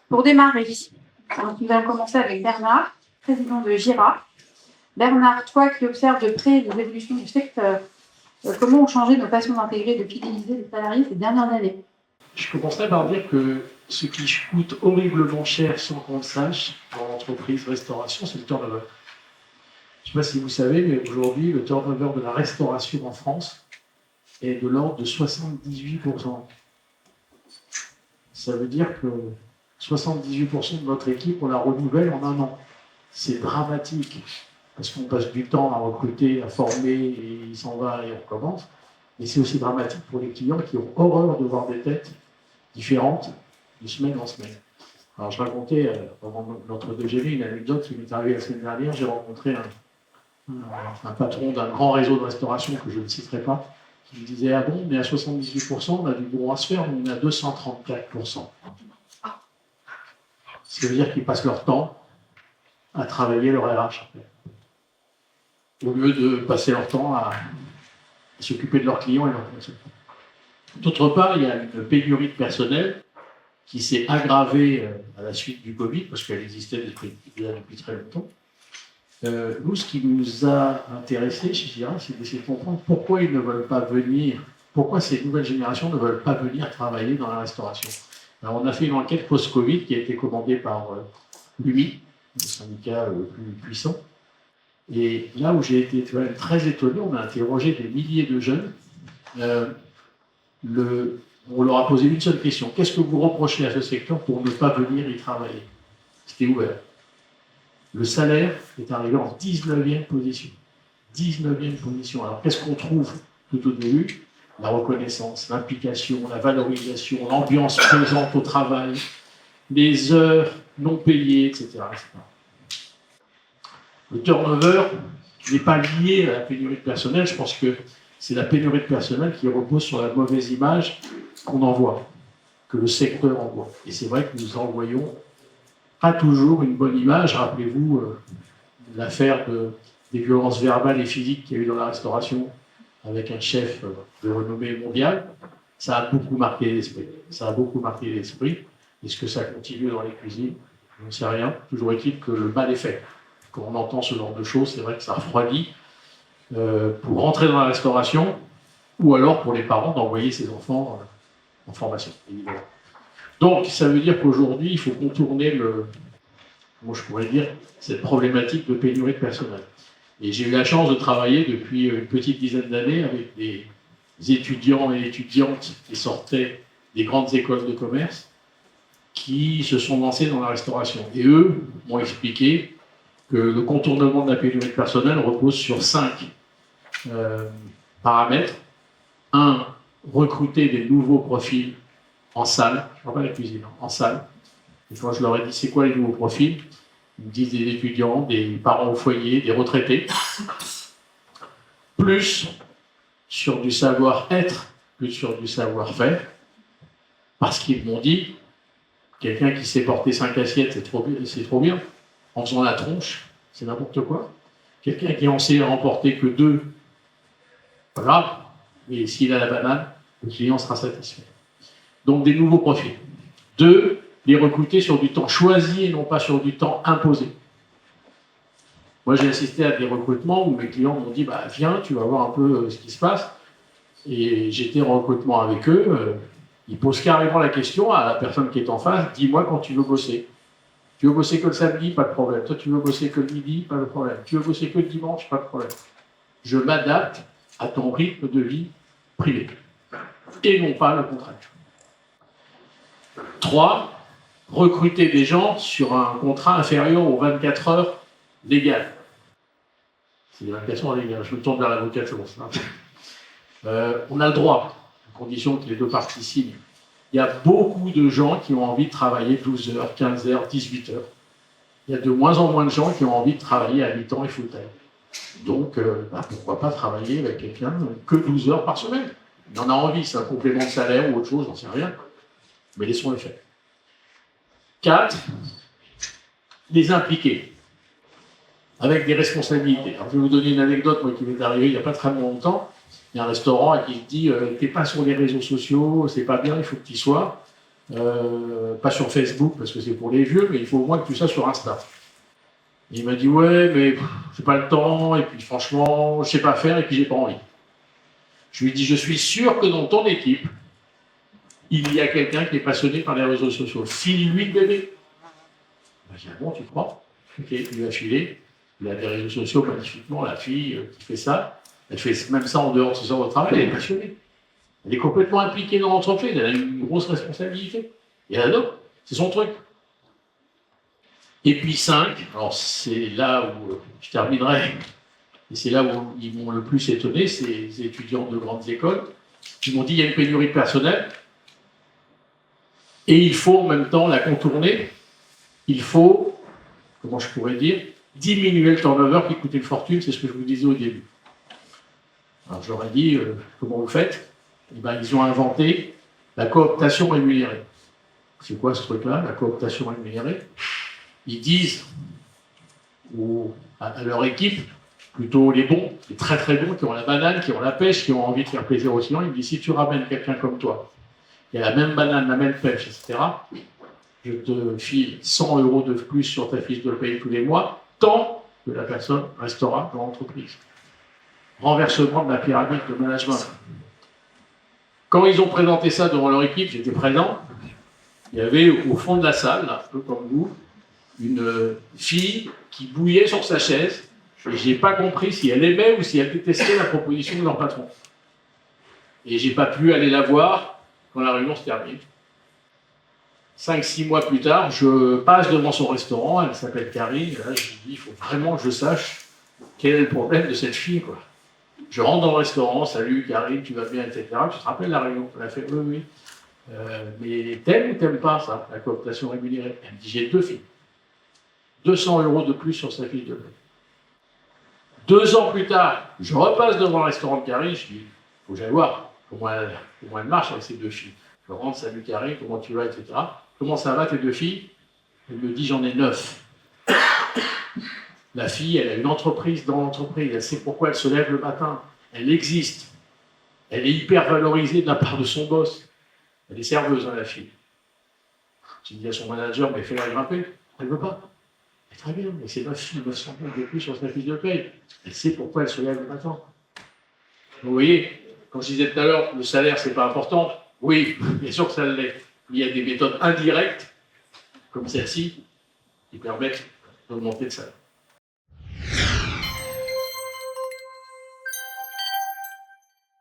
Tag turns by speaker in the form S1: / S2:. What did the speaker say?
S1: Pour démarrer, donc nous allons commencer avec Bernard, président de Gira. Bernard, toi qui observes de près les évolutions du secteur, comment ont changé nos façons d'intégrer et de fidéliser les salariés ces dernières années?
S2: Je commencerai par dire que ce qui coûte horriblement cher sans qu'on le sache dans l'entreprise restauration, c'est le turnover. Je ne sais pas si vous savez, mais aujourd'hui, le turnover de la restauration en France est de l'ordre de 78%. Ça veut dire que 78% de notre équipe, on la renouvelle en un an. C'est dramatique, parce qu'on passe du temps à recruter, à former, et il s'en va et on recommence. Mais c'est aussi dramatique pour les clients qui ont horreur de voir des têtes différentes de semaine en semaine. Alors je racontais pendant notre déjeuner une anecdote qui m'est arrivée la semaine dernière. J'ai rencontré un patron d'un grand réseau de restauration que je ne citerai pas, qui me disait: ah bon, mais à 78%, on a du bon à se faire, mais on est à 234%. Ce qui veut dire qu'ils passent leur temps à travailler leur RH, au lieu de passer leur temps à s'occuper de leurs clients et leurs consultants. D'autre part, il y a une pénurie de personnel qui s'est aggravée à la suite du Covid, parce qu'elle existait depuis très longtemps. Nous, ce qui nous a intéressés chez Gira, c'est d'essayer de comprendre pourquoi ils ne veulent pas venir, pourquoi ces nouvelles générations ne veulent pas venir travailler dans la restauration. Alors, on a fait une enquête post-Covid qui a été commandée par l'UMI, le syndicat le plus puissant. Et là où j'ai été très étonné, on a interrogé des milliers de jeunes. On leur a posé une seule question: qu'est-ce que vous reprochez à ce secteur pour ne pas venir y travailler? C'était ouvert. Le salaire est arrivé en 19e position. 19e position. Alors qu'est-ce qu'on trouve tout au début? La reconnaissance, l'implication, la valorisation, l'ambiance présente au travail, les heures non payées, etc. etc. Le turnover n'est pas lié à la pénurie de personnel. Je pense que c'est la pénurie de personnel qui repose sur la mauvaise image qu'on envoie, que le secteur envoie. Et c'est vrai que nous envoyons pas toujours une bonne image. Rappelez-vous l'affaire des violences verbales et physiques qu'il y a eu dans la restauration avec un chef de renommée mondiale. Ça a beaucoup marqué l'esprit. Ça a beaucoup marqué l'esprit. Est-ce que ça continue dans les cuisines? Je n'en sais rien. Toujours est-il que le mal est fait. Quand on entend ce genre de choses, c'est vrai que ça refroidit pour rentrer dans la restauration, ou alors pour les parents d'envoyer ses enfants en formation, évidemment. Donc, ça veut dire qu'aujourd'hui, il faut contourner moi je pourrais dire, cette problématique de pénurie de personnel. Et j'ai eu la chance de travailler depuis une petite dizaine d'années avec des étudiants et étudiantes qui sortaient des grandes écoles de commerce, qui se sont lancés dans la restauration. Et eux m'ont expliqué que le contournement de la pénurie de personnel repose sur 5 paramètres. 1, recruter des nouveaux profils en salle. Je ne parle pas de la cuisine, en salle. Et quand je leur ai dit c'est quoi les nouveaux profils, ils me disent des étudiants, des parents au foyer, des retraités. Plus sur du savoir-être, plus sur du savoir-faire. Parce qu'ils m'ont dit, quelqu'un qui sait porter 5 assiettes, c'est trop bien. En faisant la tronche, c'est n'importe quoi. Quelqu'un qui en sait remporter que 2, pas grave. Mais s'il a la banane, le client sera satisfait. Donc des nouveaux profils. 2, les recruter sur du temps choisi et non pas sur du temps imposé. Moi, j'ai assisté à des recrutements où mes clients m'ont dit « viens, tu vas voir un peu ce qui se passe ». Et j'étais en recrutement avec eux. Ils posent carrément la question à la personne qui est en face « dis-moi quand tu veux bosser ». Tu veux bosser que le samedi, pas de problème. Toi, tu veux bosser que le midi, pas de problème. Tu veux bosser que le dimanche, pas de problème. Je m'adapte à ton rythme de vie privé et non pas le contraire. 3, recruter des gens sur un contrat inférieur aux 24 heures légales. C'est les 24 heures légales. Je me tourne vers l'avocat, c'est bon. On a le droit, à condition que les deux parties signent. Il y a beaucoup de gens qui ont envie de travailler 12 heures, 15 heures, 18 heures. Il y a de moins en moins de gens qui ont envie de travailler à mi-temps et full-time. Donc, pourquoi pas travailler avec quelqu'un que 12 heures par semaine? Il en a envie, c'est un complément de salaire ou autre chose, j'en sais rien. Mais laissons-les faire. 4, les impliquer avec des responsabilités. Alors, je vais vous donner une anecdote moi, qui m'est arrivée il n'y a pas très longtemps. Il y a un restaurant qui se dit « t'es pas sur les réseaux sociaux, c'est pas bien, il faut que tu y sois ». pas sur Facebook parce que c'est pour les vieux, mais il faut au moins que tu sois sur Insta. Et il m'a dit ouais, mais j'ai pas le temps, et puis franchement, je sais pas faire, et puis j'ai pas envie. Je lui ai dit, je suis sûr que dans ton équipe, il y a quelqu'un qui est passionné par les réseaux sociaux. File-lui le bébé. Ben, j'ai dit, ah bon, tu crois? Ok, il lui a filé. Il a des réseaux sociaux magnifiquement, la fille qui fait ça. Elle fait même ça en dehors de ses heures de travail, elle est passionnée. Elle est complètement impliquée dans l'entreprise, elle a une grosse responsabilité. Et elle adore, c'est son truc. Et puis 5, alors c'est là où je terminerai, et c'est là où ils m'ont le plus étonné, ces étudiants de grandes écoles, qui m'ont dit il y a une pénurie de personnel, et il faut en même temps la contourner, il faut, comment je pourrais dire, diminuer le turnover qui coûte une fortune, c'est ce que je vous disais au début. Alors j'aurais dit, comment vous faites? Eh ben, ils ont inventé la cooptation rémunérée. C'est quoi ce truc-là, la cooptation rémunérée? Ils disent à leur équipe, plutôt les bons, les très très bons, qui ont la banane, qui ont la pêche, qui ont envie de faire plaisir aux clients, ils me disent si tu ramènes quelqu'un comme toi, qui a la même banane, la même pêche, etc., je te file 100 € de plus sur ta fiche de paye tous les mois, tant que la personne restera dans l'entreprise. Renversement de la pyramide de management. Quand ils ont présenté ça devant leur équipe, j'étais présent, il y avait au fond de la salle, là, un peu comme vous, une fille qui bouillait sur sa chaise, et j'ai pas compris si elle aimait ou si elle détestait la proposition de leur patron. Et j'ai pas pu aller la voir quand la réunion se termine. 5-6 mois plus tard, je passe devant son restaurant, elle s'appelle Karine, et là je lui dis, il faut vraiment que je sache quel est le problème de cette fille, quoi. Je rentre dans le restaurant, salut Karine, tu vas bien, etc. Tu te rappelles la réunion? Elle a fait oui, oui. Mais t'aimes ou t'aimes pas ça, la cooptation rémunérée? Elle me dit, j'ai 2 filles. 200 € de plus sur sa fiche de paie. 2 ans plus tard, je repasse devant le restaurant de Karine, je dis, il faut que j'aille voir comment elle marche avec ces 2 filles. Je rentre, salut Karine, comment tu vas, etc. Comment ça va tes 2 filles? Elle me dit, j'en ai 9. La fille, elle a une entreprise dans l'entreprise, elle sait pourquoi elle se lève le matin, elle existe, elle est hyper valorisée de la part de son boss. Elle est serveuse, hein, la fille. J'ai dit à son manager, mais fais-la grimper. Elle ne veut pas. Très bien, mais c'est 9 filles, 900 € de plus sur sa fiche de paye. Elle sait pourquoi elle se lève le matin. Vous voyez, quand je disais tout à l'heure, le salaire, c'est pas important. Oui, bien sûr que ça l'est. Il y a des méthodes indirectes, comme celle-ci, qui permettent d'augmenter le salaire.